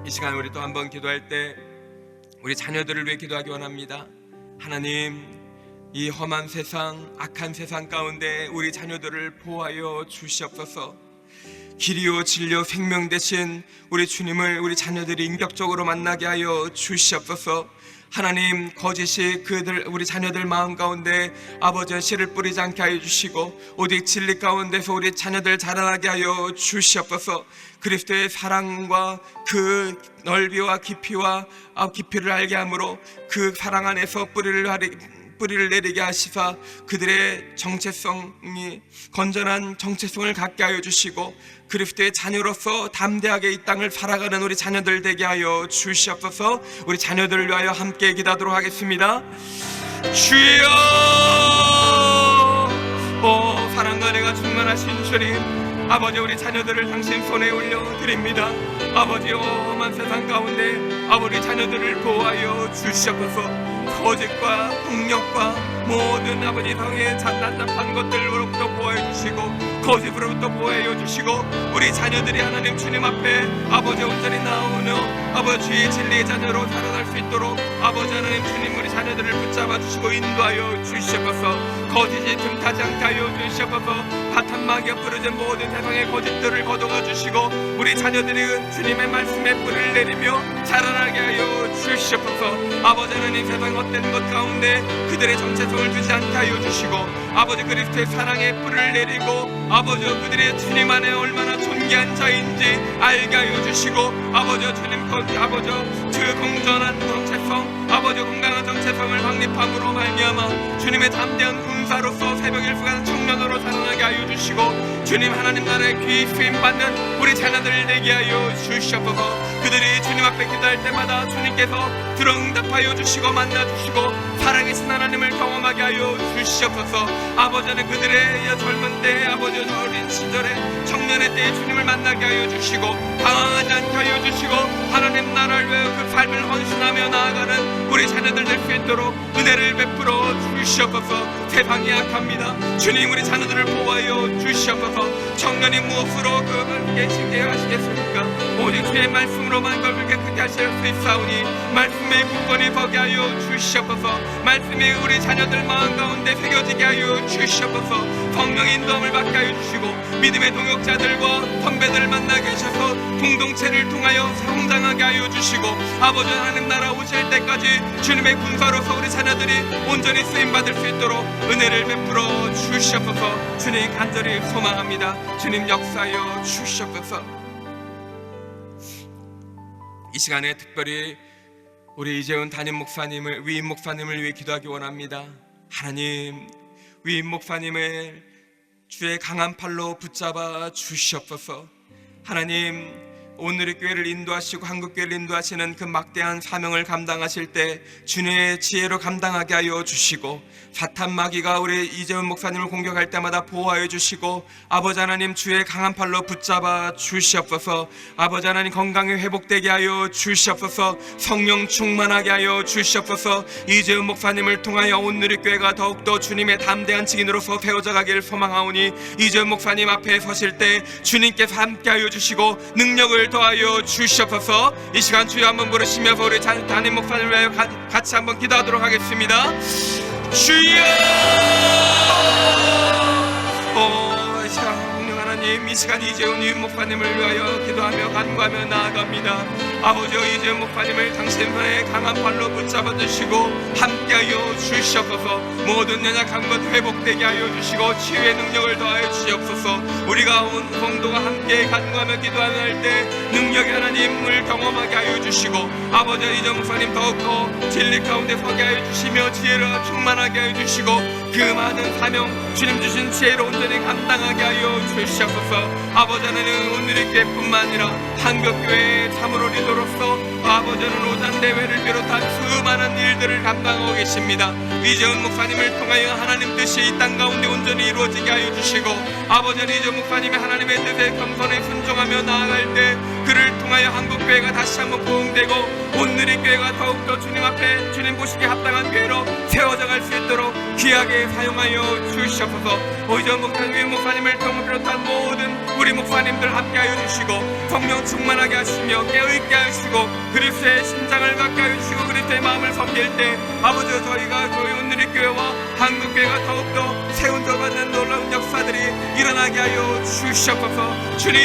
이 시간 우리 또 한번 기도할 때 우리 자녀들을 위해 기도하기 원합니다. 하나님, 이 험한 세상, 악한 세상 가운데 우리 자녀들을 보호하여 주시옵소서. 길이요 진리요 생명 되신 우리 주님을 우리 자녀들이 인격적으로 만나게 하여 주시옵소서. 하나님, 거짓이 우리 자녀들 마음 가운데 아버지의 씨를 뿌리지 않게 하여 주시고 오직 진리 가운데서 우리 자녀들 자라나게 하여 주시옵소서. 그리스도의 사랑과 그 넓이와 깊이를 알게 함으로 그 사랑 안에서 뿌리를 내리게 하시사 그들의 정체성이 건전한 정체성을 갖게 하여 주시고 그리스도의 자녀로서 담대하게 이 땅을 살아가는 우리 자녀들 되게 하여 주시옵소서. 우리 자녀들을 위하여 함께 기도하도록 하겠습니다. 주여, 사랑과 은혜가 충만하신 주님, 아버지, 우리 자녀들을 당신 손에 올려드립니다. 아버지, 험한 세상 가운데 아버지 자녀들을 보호하여 주시옵소서. 거짓과 폭력과 모든 아버지 성의 난잡한 것들로부터 보호해 주시고 거짓으로부터 보호해 주시고 우리 자녀들이 하나님 주님 앞에 아버지 온전히 나오는 아버지 주의 진리의 자녀로 살아갈 수 있도록 아버지 하나님 주님 우리 자녀들을 붙잡아 주시고 인도하여 주시옵소서. 거짓이 틈타지 않게 하여 주시옵소서. 바탄마귀가 부르짖는 모든 세상의 거짓들을 거둬가 주시고 우리 자녀들이 주님의 말씀에 뿌리를 내리며 자라나게 하여 주시옵소서. 아버지 하나님, 세상 헛된 것 가운데 그들의 정체성을 두지 않게 하여 주시고 아버지 그리스도의 사랑에 뿌리를 내리고 아버지 그들의 주님 안에 얼마나 존귀한 자인지 알게 하여 주시고 아버지 주님 아버지 그 공전한 정체성 아버지 건강한 정체성을 확립함으로 말미암아 주님의 담대한 군사로서 새벽 일수간 청년으로 살아나게 하여 주시고 주님 하나님 나라의 귀 쓰임받는 우리 자녀들 되게 하여 주시옵소서. 그들이 주님 앞에 기도할 때마다 주님께서 들응답하여 주시고 만나주시고 살아계신 하나님을 경험하게 하여 주시옵소서. 아버지는 그들의 젊은 때 아버지 어린 시절에 청년의 때에 주님을 만나게 하여 주시고 당황하지 않게 하여 주시고 하나님 나라를 위해 그 삶을 헌신하며 나아가는 우리 자녀들 될 수 있도록 은혜를 베풀어 주시옵소서. 세상이 약합니다. 주님 우리 자녀들을 보호하여 주시옵소서. 청년이 무엇으로 그분께 쉽게 하시겠습니까? 오직 주의 말씀으로만 그를 깨끗게 하실 수 있사오니 말씀의 굳건히 서게 하여 주시옵소서. 말씀이 우리 자녀들 마음 가운데 새겨지게 하여 주시옵소서. 성령의 인도함을 받게 하여 주시고 믿음의 동역자들과 선배들을 만나게 하셔서 공동체를 통하여 성장하게 하여 주시고 아버지 하나님 나라 오실 때까지 주님의 군사로서 우리 자녀들이 온전히 쓰임받을 수 있도록 은혜를 베풀어 주시옵소서. 주님 간절히 소망합니다. 주님 역사하여 주시옵소서. 이 시간에 특별히 우리 이재훈 담임 목사님을, 위임 목사님을 위해 기도하기 원합니다. 하나님, 위임 목사님을 주의 강한 팔로 붙잡아 주시옵소서. 하나님, 오늘의 교회를 인도하시고 한국교회를 인도하시는 그 막대한 사명을 감당하실 때 주님의 지혜로 감당하게 하여 주시고, 사탄 마귀가 우리 이재훈 목사님을 공격할 때마다 보호하여 주시고, 아버지 하나님 주의 강한 팔로 붙잡아 주시옵소서. 아버지 하나님 건강이 회복되게 하여 주시옵소서. 성령 충만하게 하여 주시옵소서. 이재훈 목사님을 통하여 오늘의 교회가 더욱더 주님의 담대한 증인으로서 세워져 가기를 소망하오니, 이재훈 목사님 앞에 서실 때 주님께서 함께 하여 주시고 능력을 더하여 주시옵소서. 이 시간 주여 한번 부르시면서 우리 담임 목사님을 위하여 같이 한번 기도하도록 하겠습니다. 주여! 하나님, 이 시간 이재훈 위임 목사님을 위하여 기도하며 간구하며 나아갑니다. 아버지, 이재훈 목사님을 당신 손에 강한 팔로 붙잡아 주시고 함께하여 주시옵소서. 모든 연약한 것 회복되게 하여 주시고 치유의 능력을 더하여 주시옵소서. 우리가 온 성도가 함께 간구하며 기도하며 할 때 능력의 하나님을 경험하게 하여 주시고, 아버지 이재훈 목사님 더욱더 진리 가운데 서게 하여 주시며 지혜로 충만하게 하여 주시고, 그 많은 사명 주님 주신 지혜로 온전히 감당하게 하여 주시옵소서. 아버지 하나님, 오늘의 교회뿐만 아니라 한국교회의 참으로 리더로서 아버지는 오잔 대회를 비롯한 수많은 일들을 감당하고 계십니다. 이재훈 목사님을 통하여 하나님 뜻이 이 땅 가운데 온전히 이루어지게 하여 주시고, 아버지는 이재훈 목사님이 하나님의 뜻에 겸손에 순종하며 나아갈 때 그를 통하여 한국교회가 다시 한번 부흥되고 오늘의 교회가 더욱더 주님 앞에 주님 보시기에 합당한 교회로 세워져 갈 수 있도록 귀하게 사용하여 주시옵소서. 이재훈 목사님, 목사님을 통해 비롯한 모든 우리 목사님들 함께하여 주시고 성령 충만하게 하시며 깨어있게 하시고 그리스도의 심장을 갖게 하여 주시고 그리스도의 마음을 섬길 때 아버지, 저희가 저희 오늘의 교회와 한국교회가 더욱더 세운져 받는 놀라운 역사들이 일어나게 하여 주시옵소서. 주님,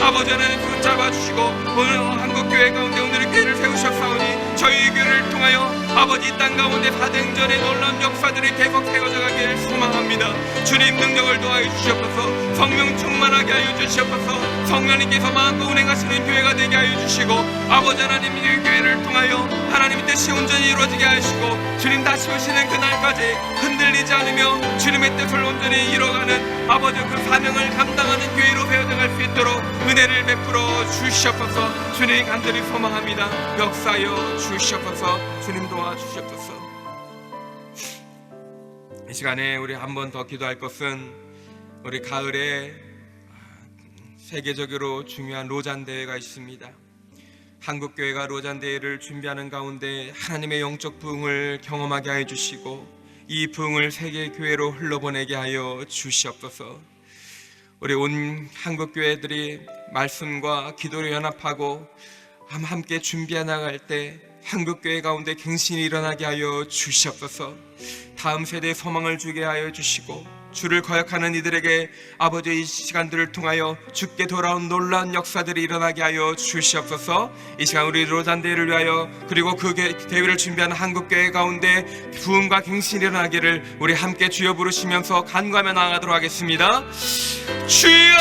아버지 하나님 붙잡아 주시고 오늘 한국교회 가운데 오늘의 교회를 세우셨사오니 저희 교회를 통하여 아버지 이 땅 가운데 사도행전의 놀라운 역사들이 계속 세워져 가기를 소망합니다. 주님, 능력을 도와여 주시옵소서. 성령 충만하게 하여 주시옵소서. 성령님께서 마음껏 운행하시는 교회가 되게 하여 주시고, 아버지 하나님 이 교회를 통하여 하나님의 뜻이 온전히 이루어지게 하시고 주님 다시 오시는 그날까지 흔들리지 않으며 주님의 뜻을 온전히 이뤄가는 아버지 그 사명을 감당하는 교회로 세워져 갈 수 있도록 은혜를 베풀어 주시옵소서. 주님 간절히 소망합니다. 역사여 주시옵소서. 주님 도와주시옵소서. 이 시간에 우리 한 번 더 기도할 것은 우리 가을에 세계적으로 중요한 로잔 대회가 있습니다. 한국교회가 로잔 대회를 준비하는 가운데 하나님의 영적 부흥을 경험하게 하여 주시고 이 부흥을 세계 교회로 흘러보내게 하여 주시옵소서. 우리 온 한국교회들이 말씀과 기도로 연합하고 함께 준비해 나갈 때 한국교회 가운데 갱신이 일어나게 하여 주시옵소서. 다음 세대에 소망을 주게 하여 주시고 주를 거역하는 이들에게 아버지 이 시간들을 통하여 주께 돌아온 놀라운 역사들이 일어나게 하여 주시옵소서. 이 시간 우리 로잔 대회를 위하여 그리고 그 대회를 준비하는 한국교회 가운데 부흥과 갱신이 일어나기를 우리 함께 주여 부르시면서 간구하며 나아가도록 하겠습니다. 주여!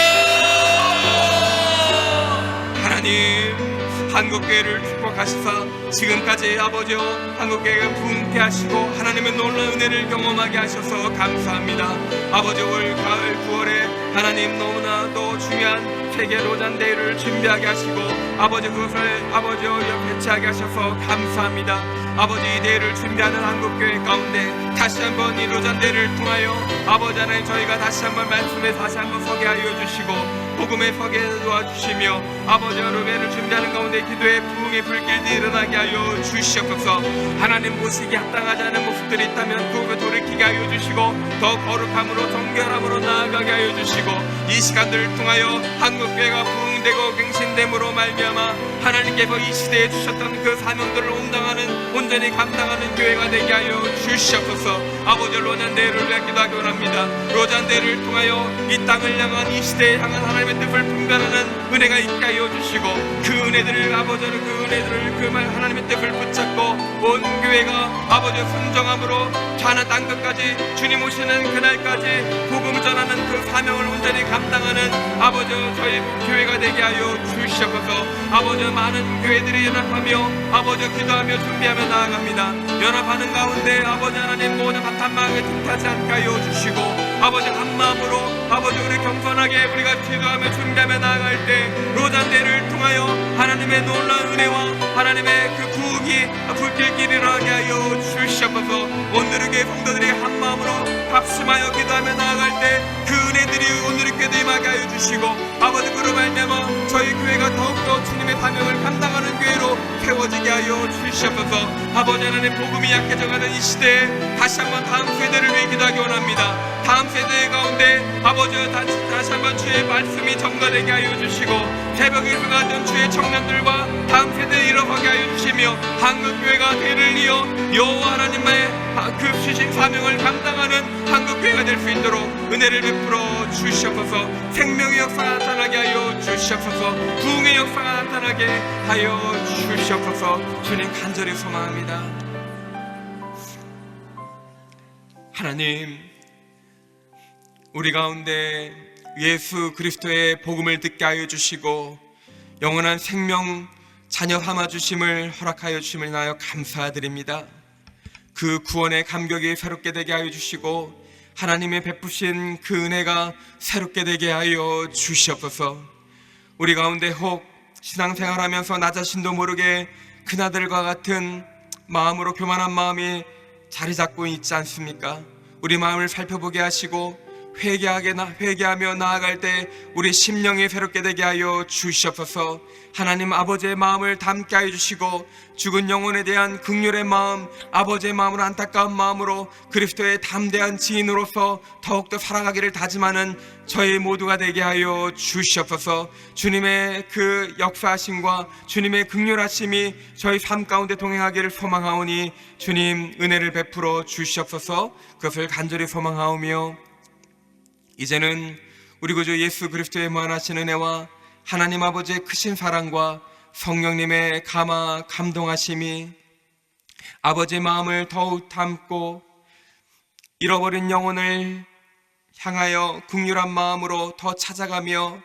하나님, 한국교회를 축복하시사 지금까지 아버지여 한국교회가 부흥케 하시고 하나님의 놀라운 은혜를 경험하게 하셔서 감사합니다. 아버지, 올 가을 9월에 하나님 너무나도 중요한 세계 로잔 대회를 준비하게 하시고 아버지 그것을 아버지여 배치하게 하셔서 감사합니다. 아버지, 이 대회를 준비하는 한국교회 가운데 다시 한번 이 로잔 대회를 통하여 아버지 하나님 저희가 다시 한번 말씀에 다시 한번 서게 하여 주시고 복음에 서게 도와주시며 아버지 여러분을 준비하는 가운데 기도의 부흥의 불길이 일어나게 하여 주시옵소서. 하나님 보시기에 합당하지 않은 모습들이 있다면 그것을 돌이키게 하여 주시고 더 거룩함으로 정결함으로 나아가게 하여 주시고 이 시간들을 통하여 한국교회가 부흥되고 갱신됨으로 말미암아 하나님께서 이 시대에 주셨던 그 사명들을 온전히 감당하는 교회가 되게 하여 주시옵소서. 아버지, 로잔 대회를 위해 기도하기 원합니다. 로잔 대회를 통하여 이 땅을 향한 이 시대에 향한 하나님 하나님의 뜻을 분별하는 은혜가 있게 하여 주시고, 그 은혜들을 아버지는 그 은혜들을 그 하나님의 뜻을 붙잡고 온 교회가 아버지 순종함으로 가나안 땅 끝까지 주님 오시는 그날까지 복음을 전하는 그 사명을 온전히 감당하는 아버지 저희 교회가 되게 하여 주시옵소서. 아버지 많은 교회들이 연합하며 아버지 기도하며 준비하며 나아갑니다. 연합하는 가운데 아버지 하나님 모든 바탕마음에 틈타지 않게 하여 주시고, 아버지 한마음으로 아버지 우리 겸손하게 우리가 기도하며 준비하며 나아갈 때 로잔대를 통하여 하나님의 놀라운 은혜와 하나님의 그 구원이 불길길이 일어나게 하여 주시옵소서. 오늘의 교회 성도들이 한마음으로 합심하여 기도하며 나아갈 때 그 은혜들이 오늘의 교회에 임하게 하여 주시고, 아버지 그로 말미암아 저희 교회가 더욱더 주님의 사명을 감당하는 교회로 세워지게 하여 주시옵소서. 아버지 하나님 복음이 약해져가는 이 시대에 다시 한번 다음 세대를 위해 기도하기 원합니다. 다음 세대 가운데 아버지 다시 한번 주의 말씀이 전가되게 하여 주시고, 새벽에 일어나던 주의 청년들과 다음 세대에 일어서게 하여 주시며, 한국교회가 대를 이어 여호와 하나님의 그 주신 사명을 감당하는 한국교회가 될 수 있도록 은혜를 베풀어 주시옵소서. 생명의 역사가 나타나게 하여 주시옵소서. 부흥의 역사가 나타나게 하여 주시옵소서. 주님 간절히 소망합니다. 하나님, 우리 가운데 예수 그리스도의 복음을 듣게 하여 주시고 영원한 생명 자녀 삼아 주심을 허락하여 주심을 인하여 감사드립니다. 그 구원의 감격이 새롭게 되게 하여 주시고 하나님의 베푸신 그 은혜가 새롭게 되게 하여 주시옵소서. 우리 가운데 혹 신앙생활하면서 나 자신도 모르게 그나들과 같은 마음으로 교만한 마음이 자리 잡고 있지 않습니까? 우리 마음을 살펴보게 하시고 회개하며 나아갈 때 우리 심령이 새롭게 되게 하여 주시옵소서. 하나님 아버지의 마음을 담게 하여 주시고 죽은 영혼에 대한 긍휼의 마음, 아버지의 마음으로 안타까운 마음으로 그리스도의 담대한 지인으로서 더욱더 살아가기를 다짐하는 저희 모두가 되게 하여 주시옵소서. 주님의 그 역사하심과 주님의 긍휼하심이 저희 삶 가운데 동행하기를 소망하오니 주님 은혜를 베풀어 주시옵소서. 그것을 간절히 소망하오며 이제는 우리 구주 예수 그리스도의 무한하신 은혜와 하나님 아버지의 크신 사랑과 성령님의 감동하심이 아버지의 마음을 더욱 담고 잃어버린 영혼을 향하여 긍휼한 마음으로 더 찾아가며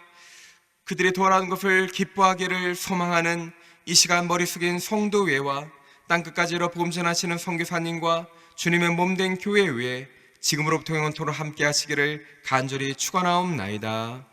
그들이 돌아온 것을 기뻐하기를 소망하는 이 시간 머리 숙인 성도회와 땅끝까지 이어 복음 전하시는 선교사님과 주님의 몸된 교회 위에 지금으로부터 영원토록 함께 하시기를 간절히 축원하옵나이다.